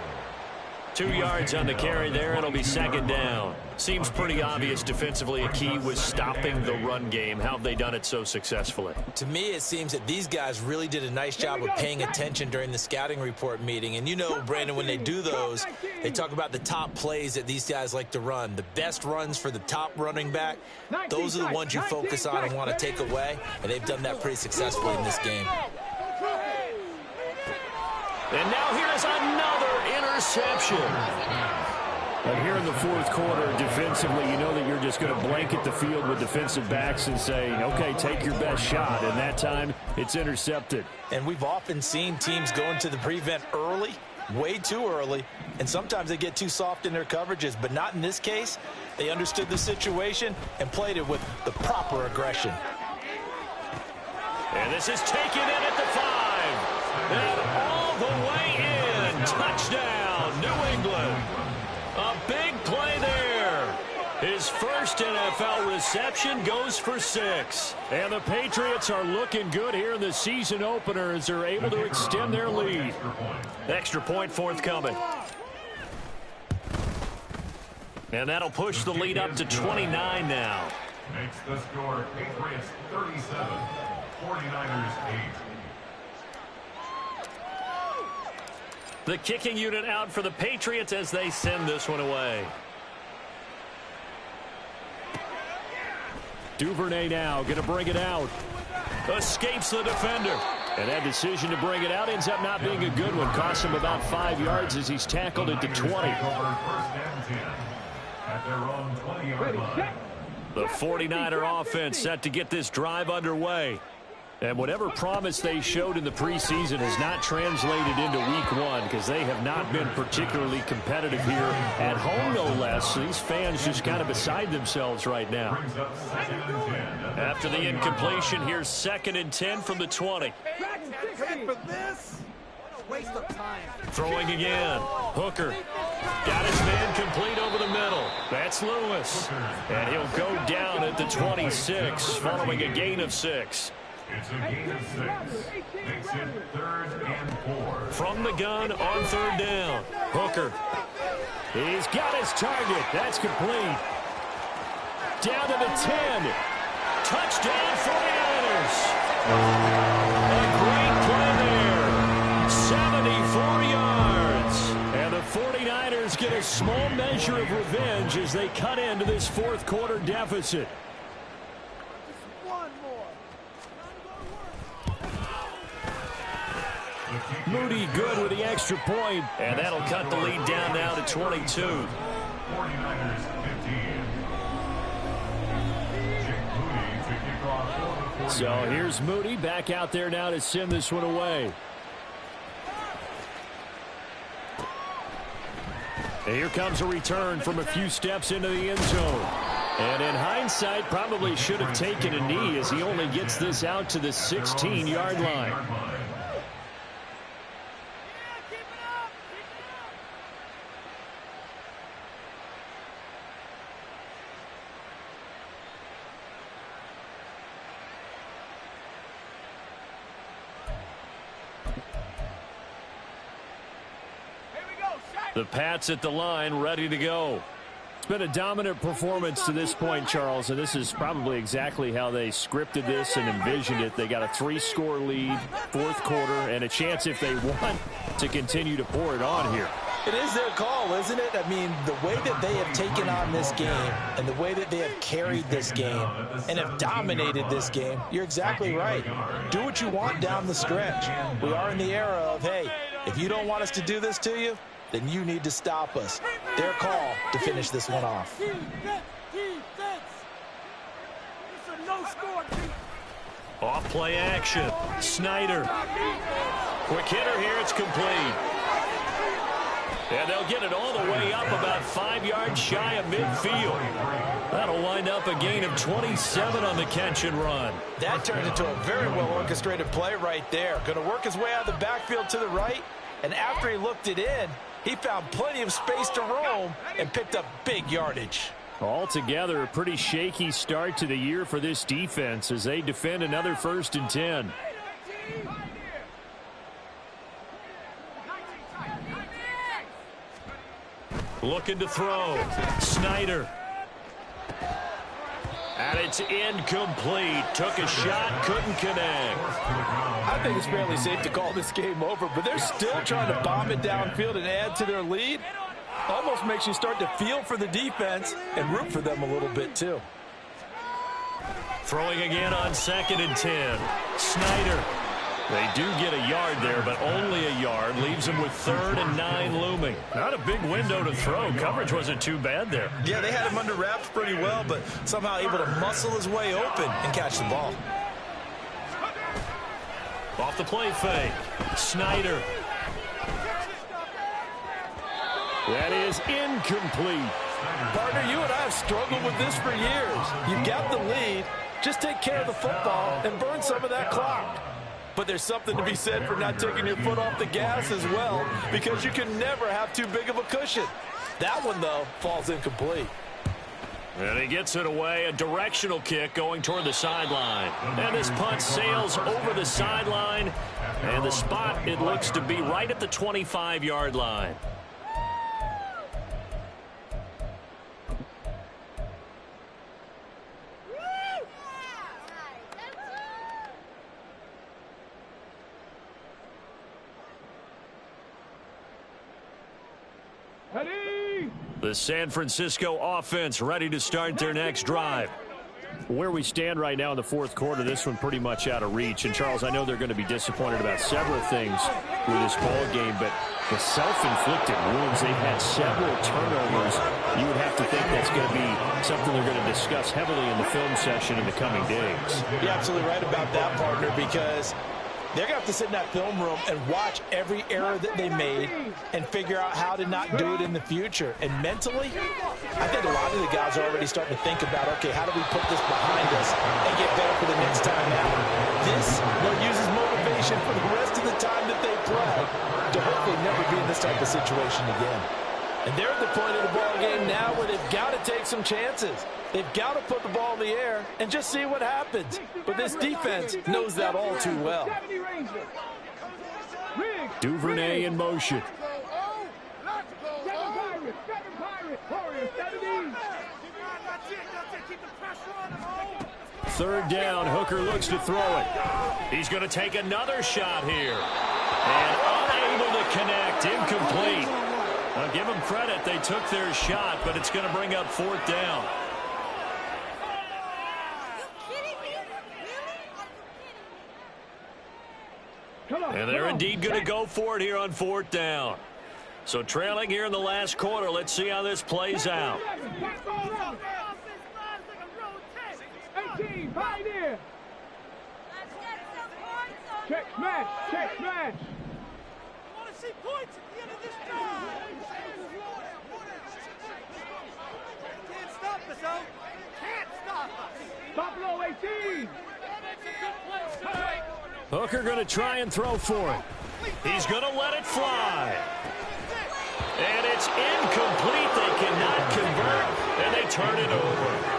2 yards on the carry there. It'll be 2nd down. Seems pretty obvious defensively a key was stopping the run game. How have they done it so successfully? To me, it seems that these guys really did a nice job of paying attention during the scouting report meeting. And you know, Brandon, when they do those, they talk about the top plays that these guys like to run. The best runs for the top running back, those are the ones you focus on and want to take away. And they've done that pretty successfully in this game. And now here's another interception. And here in the 4th quarter, defensively, you know that you're just going to blanket the field with defensive backs and say, okay, take your best shot. And that time, it's intercepted. And we've often seen teams go into the prevent early, way too early, and sometimes they get too soft in their coverages, but not in this case. They understood the situation and played it with the proper aggression. And this is taken in at the 5. And all the way in. Touchdown, New England. A big play there. His first NFL reception goes for 6. And the Patriots are looking good here in the season opener as they're able to extend their lead. Extra point forthcoming. And that'll push the lead up to 29 now. Makes the score Patriots 37, 49ers 8. The kicking unit out for the Patriots as they send this one away. Duvernay now going to bring it out. Escapes the defender. And that decision to bring it out ends up not being a good one. Costs him about 5 yards as he's tackled at the 20. At their own 20-yard line. The 49er offense set to get this drive underway. And whatever promise they showed in the preseason has not translated into week 1 because they have not been particularly competitive here at home, no less. These fans just kind of beside themselves right now. After the incompletion, here's 2nd and 10 from the 20. Waste of time. Throwing again. Hooker. Got his man complete over the middle. That's Lewis. And he'll go down at the 26 following a gain of 6. It's a gain of 6. Makes it 3rd and 4. From the gun on 3rd down. Hooker. He's got his target. That's complete. Down to the 10. Touchdown 49ers. A great play there. 74 yards. And the 49ers get a small measure of revenge as they cut into this 4th quarter deficit. Moody good with the extra point, and that'll cut the lead down now to 22. 49ers 15. So here's Moody back out there now to send this one away. And here comes a return from a few steps into the end zone. And in hindsight, probably should have taken a knee as he only gets this out to the 16-yard line. The Pats at the line, ready to go. It's been a dominant performance to this point, Charles, and this is probably exactly how they scripted this and envisioned it. They got a 3-score lead, 4th quarter, and a chance, if they want, to continue to pour it on here. It is their call, isn't it? I mean, the way that they have taken on this game and the way that they have carried this game and have dominated this game, you're exactly right. Do what you want down the stretch. We are in the era of, hey, if you don't want us to do this to you, then you need to stop us. Their call to finish this one off. Off play action. Snyder. Quick hitter here. It's complete. And they'll get it all the way up about 5 yards shy of midfield. That'll wind up a gain of 27 on the catch and run. That turned into a very well orchestrated play right there. Going to work his way out of the backfield to the right. And after he looked it in, he found plenty of space to roam and picked up big yardage. Altogether, a pretty shaky start to the year for this defense as they defend another 1st and 10. Looking to throw. Snyder. And it's incomplete. Took a shot, couldn't connect. I think it's fairly safe to call this game over, but they're still trying to bomb it downfield and add to their lead. Almost makes you start to feel for the defense and root for them a little bit, too. Throwing again on 2nd and 10. Snyder. They do get a yard there, but only a yard. Leaves them with 3rd and 9 looming. Not a big window to throw. Coverage wasn't too bad there. Yeah, they had him under wraps pretty well, but somehow able to muscle his way open and catch the ball. Off the play fake. Snyder. That is incomplete. Partner, you and I have struggled with this for years. You've got the lead. Just take care of the football and burn some of that clock. But there's something to be said for not taking your foot off the gas as well, because you can never have too big of a cushion. That one, though, falls incomplete. And he gets it away. A directional kick going toward the sideline. And this punt sails over the sideline. And the spot, it looks to be right at the 25-yard line. The San Francisco offense ready to start their next drive. Where we stand right now in the 4th quarter, this one pretty much out of reach. And, Charles, I know they're going to be disappointed about several things with this ball game, but the self-inflicted wounds, they've had several turnovers. You would have to think that's going to be something they're going to discuss heavily in the film session in the coming days. You're absolutely right about that, partner, because they're going to have to sit in that film room and watch every error that they made and figure out how to not do it in the future. And mentally, I think a lot of the guys are already starting to think about, okay, how do we put this behind us and get better for the next time out? This, they'll use as motivation for the rest of the time that they play. type of situation again. And they're at the point of the ball game now where they've got to take some chances. They've got to put the ball in the air and just see what happens. But this defense knows that all too well. Duvernay in motion. Third down, Hooker looks to throw it. He's going to take another shot here. And unable to connect, incomplete. Now give them credit, they took their shot, but it's going to bring up fourth down. And they're indeed going to go for it here on fourth down. So trailing here in the last quarter, let's see how this plays out. 18, pioneer. Check smash, check smash. I want to see points at the end of this drive. Can't stop us, though. Can't stop us. Buffalo 18. Hooker going to try and throw for it. He's going to let it fly. And it's incomplete. They cannot convert, and they turn it over.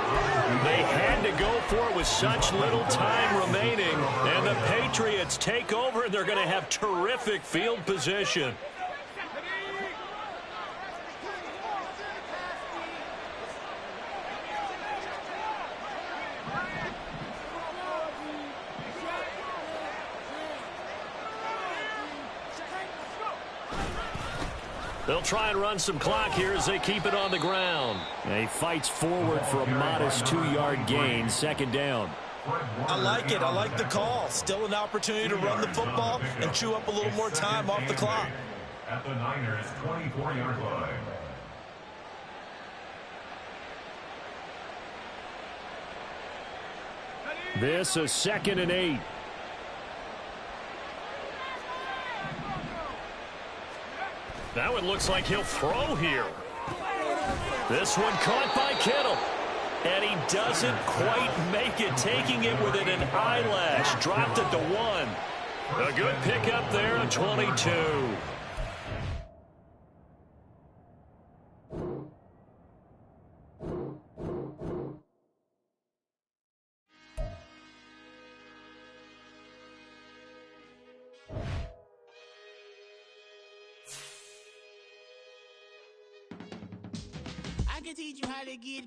They had to go for it with such little time remaining, and the Patriots take over, and they're going to have terrific field position. They'll try and run some clock here as they keep it on the ground. And he fights forward for a modest 2-yard gain, second down. I like it. I like the call. Still an opportunity to run the football and chew up a little more time off the clock. At the Niners' 24-yard line. This is 2nd and 8. That one looks like he'll throw here. This one caught by Kittle. And he doesn't quite make it, taking it within an eyelash. Dropped it to 1. A good pickup there on 22. I can teach you how to get